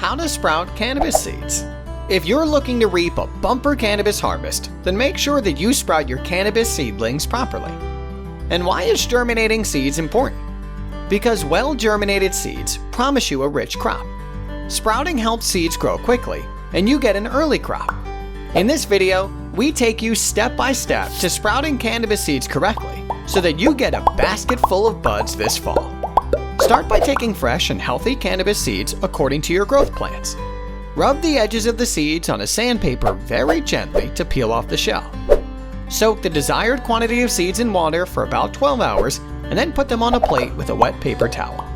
How to sprout cannabis seeds. If you're looking to reap a bumper cannabis harvest, then make sure that you sprout your cannabis seedlings properly. And why is germinating seeds important? Because well-germinated seeds promise you a rich crop. Sprouting helps seeds grow quickly, and you get an early crop. In this video, we take you step by step to sprouting cannabis seeds correctly so that you get a basket full of buds this fall. Start by taking fresh and healthy cannabis seeds according to your growth plans. Rub the edges of the seeds on a sandpaper very gently to peel off the shell. Soak the desired quantity of seeds in water for about 12 hours and then put them on a plate with a wet paper towel.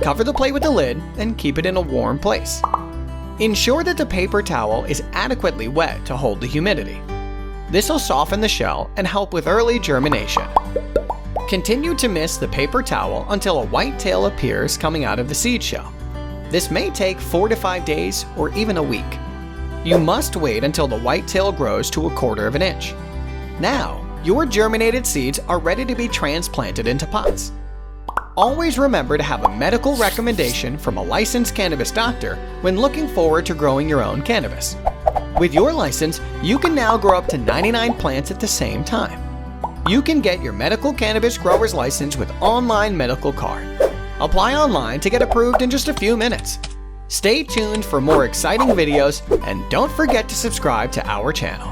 Cover the plate with a lid and keep it in a warm place. Ensure that the paper towel is adequately wet to hold the humidity. This will soften the shell and help with early germination. Continue to mist the paper towel until a white tail appears coming out of the seed shell. This may take 4 to 5 days or even a week. You must wait until the white tail grows to 1/4 inch. Now, your germinated seeds are ready to be transplanted into pots. Always remember to have a medical recommendation from a licensed cannabis doctor when looking forward to growing your own cannabis. With your license, you can now grow up to 99 plants at the same time. You can get your medical cannabis grower's license with online medical card. Apply online to get approved in just a few minutes. Stay tuned for more exciting videos and don't forget to subscribe to our channel.